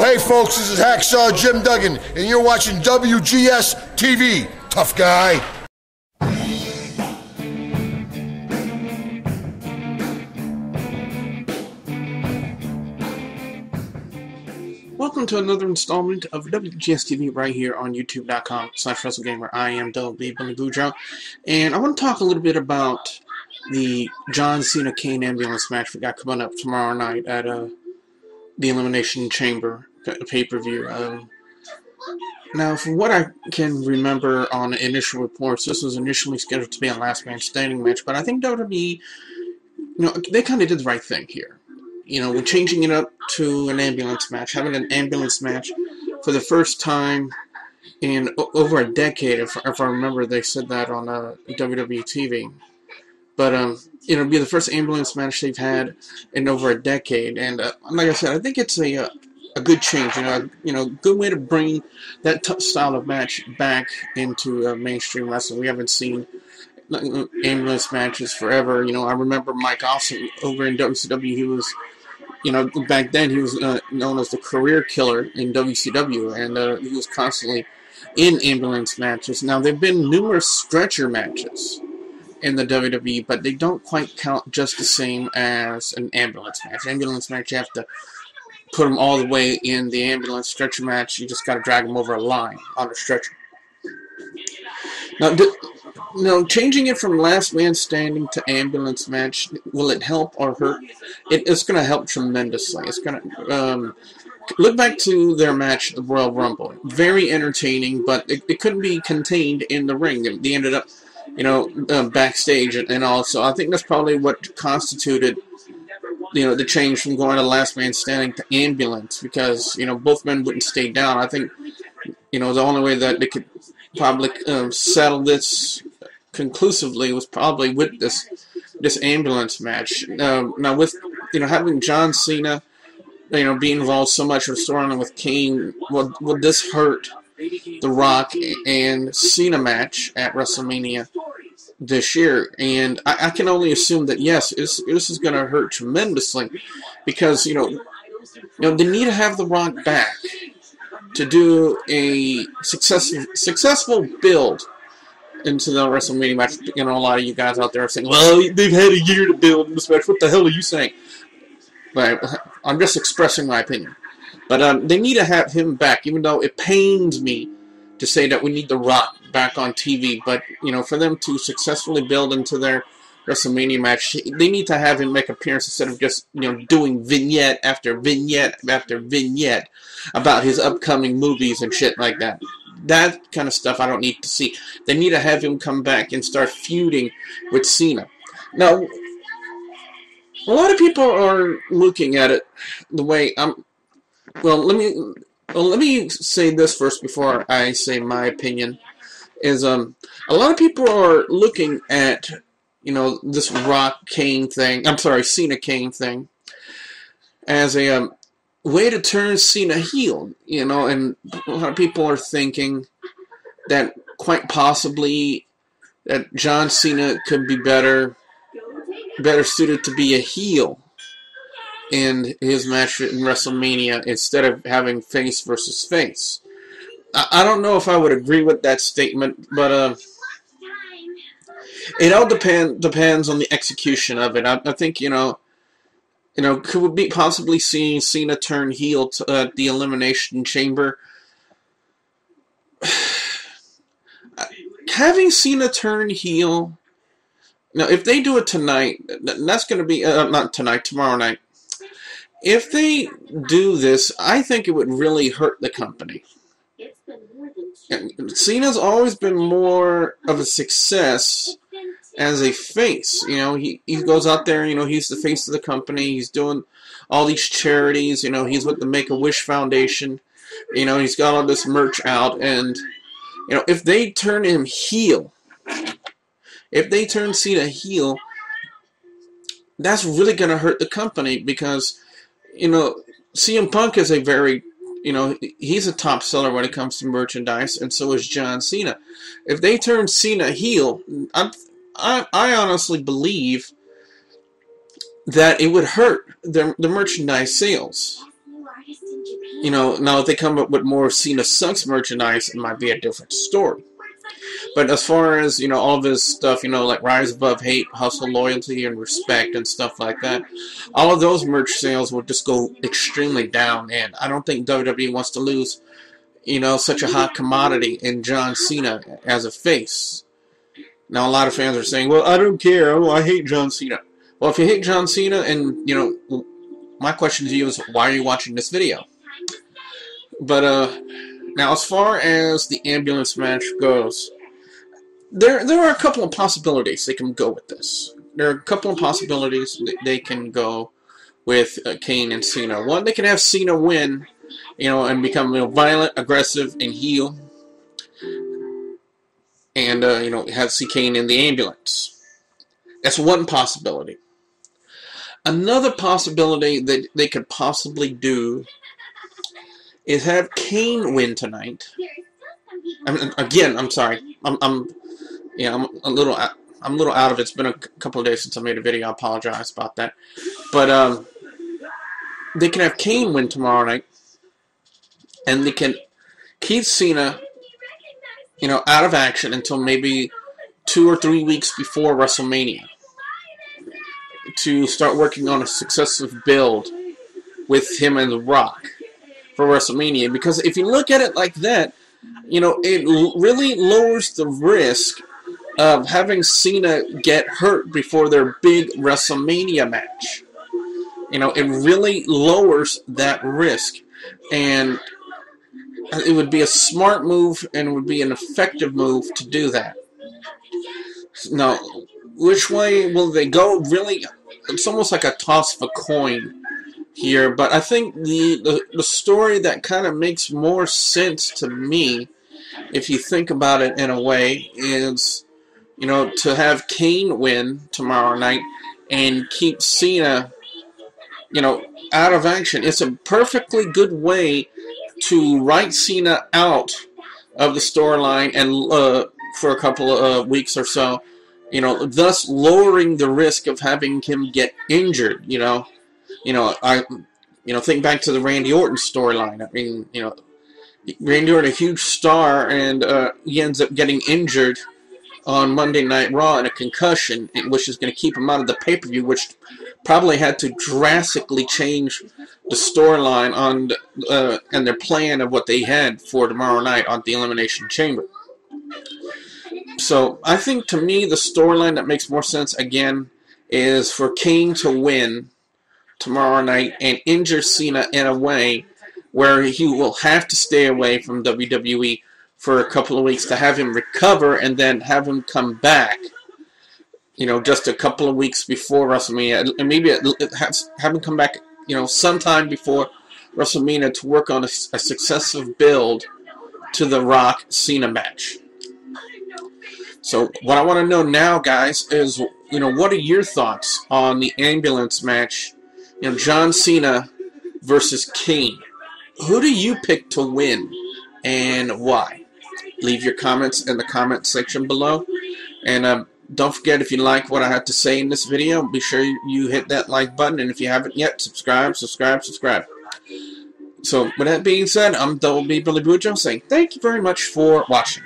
Hey folks, this is Hacksaw Jim Duggan, and you're watching WGS-TV. Tough guy. Welcome to another installment of WGS-TV right here on YouTube.com/WrestleGamer. I am Billy Boudreaux, and I want to talk a little bit about the John Cena Kane ambulance match we got coming up tomorrow night at the Elimination Chamber pay-per-view. Now, from what I can remember on initial reports, this was initially scheduled to be a last man standing match, but I think WWE, they kind of did the right thing here. We're changing it up to an ambulance match, having an ambulance match for the first time in over a decade, if I remember they said that on WWE TV. But, it'll be the first ambulance match they've had in over a decade, and like I said, I think it's a good change, good way to bring that style of match back into mainstream wrestling. We haven't seen ambulance matches forever. I remember Mike Awesome over in WCW. He was, back then he was known as the career killer in WCW, and he was constantly in ambulance matches. Now, there have been numerous stretcher matches in the WWE, but they don't quite count just the same as an ambulance match. Ambulance match, you have to put them all the way in the ambulance. Stretcher match, you just got to drag them over a line on a stretcher. Now, changing it from last man standing to ambulance match, will it help or hurt? It's going to help tremendously. It's going to look back to their match at the Royal Rumble. Very entertaining, but it couldn't be contained in the ring. They ended up, backstage and all. So I think that's probably what constituted the change from going to last man standing to ambulance, because, both men wouldn't stay down. I think, the only way that they could probably settle this conclusively was probably with this ambulance match. Now with, having John Cena, be involved so much with storyline with Kane, would this hurt The Rock and Cena match at WrestleMania this year? And I can only assume that yes, this is going to hurt tremendously, because they need to have The Rock back to do a successful build into the WrestleMania match. A lot of you guys out there are saying, "Well, they've had a year to build this match. What the hell are you saying?" But I'm just expressing my opinion. But they need to have him back, even though it pains me to say that we need The Rock back on TV. But, for them to successfully build into their WrestleMania match, they need to have him make appearance instead of just, doing vignette after vignette after vignette about his upcoming movies and shit like that. That kind of stuff I don't need to see. They need to have him come back and start feuding with Cena. Now, a lot of people are looking at it the way I'm... Well, let me say this first before I say my opinion. Is a lot of people are looking at this Rock Kane thing. I'm sorry, Cena Kane thing as a way to turn Cena heel. And a lot of people are thinking that quite possibly that John Cena could be better suited to be a heel in his match in WrestleMania instead of having face versus face. I don't know if I would agree with that statement, but it all depends on the execution of it. I think could we be possibly seeing Cena turn heel at the Elimination Chamber? Having Cena turn heel. Now, if they do it tonight, that's going to be not tonight, tomorrow night. If they do this, I think it would really hurt the company. Cena's always been more of a success as a face. He goes out there, he's the face of the company. He's doing all these charities. He's with the Make-A-Wish Foundation. He's got all this merch out. And, if they turn him heel, if they turn Cena heel, that's really going to hurt the company, because CM Punk is a very, he's a top seller when it comes to merchandise, and so is John Cena. If they turn Cena heel, I honestly believe that it would hurt the merchandise sales. You know, now if they come up with more Cena Sucks merchandise, it might be a different story. But as far as, you know, all this stuff, you know, like Rise Above Hate, Hustle, Loyalty, and Respect and stuff like that, all of those merch sales will just go extremely down. And I don't think WWE wants to lose, you know, such a hot commodity in John Cena as a face. Now, a lot of fans are saying, well, I don't care. Oh, I hate John Cena. Well, if you hate John Cena, and, you know, my question to you is, why are you watching this video? But, now, as far as the ambulance match goes, there are a couple of possibilities they can go with this. There are a couple of possibilities they can go with Kane and Cena. One, they can have Cena win, you know, and become, you know, violent, aggressive, and heel. And, you know, have Kane in the ambulance. That's one possibility. Another possibility that they could possibly do is have Kane win tonight. I'm sorry. I'm a little out of it. It's been a couple of days since I made a video. I apologize about that. But they can have Kane win tomorrow night, and they can keep Cena, you know, out of action until maybe 2 or 3 weeks before WrestleMania, to start working on a successive build with him and The Rock for WrestleMania. Because if you look at it like that, you know, it really lowers the risk of having Cena get hurt before their big WrestleMania match. You know, it really lowers that risk. And it would be a smart move, and it would be an effective move to do that. Now, which way will they go? Really, it's almost like a toss of a coin here. But I think the story that kind of makes more sense to me, if you think about it in a way, is, you know, to have Kane win tomorrow night and keep Cena, you know, out of action. It's a perfectly good way to write Cena out of the storyline and for a couple of weeks or so, you know, thus lowering the risk of having him get injured. Think back to the Randy Orton storyline. I mean, you know, Randy Orton, a huge star, and he ends up getting injured on Monday Night Raw in a concussion, which is going to keep him out of the pay-per-view, which probably had to drastically change the storyline on and their plan of what they had for tomorrow night on the Elimination Chamber. So I think, to me, the storyline that makes more sense, again, is for Kane to win tomorrow night and injure Cena in a way where he will have to stay away from WWE for a couple of weeks to have him recover, and then have him come back, you know, just a couple of weeks before WrestleMania. And maybe have him come back, you know, sometime before WrestleMania to work on a successive build to the Rock Cena match. So what I want to know now, guys, is, you know, what are your thoughts on the ambulance match? You know, John Cena versus Kane. Who do you pick to win, and why? Leave your comments in the comment section below. And don't forget, if you like what I have to say in this video, be sure you hit that like button. And if you haven't yet, subscribe. So with that being said, I'm Double B Billy Bujo saying thank you very much for watching.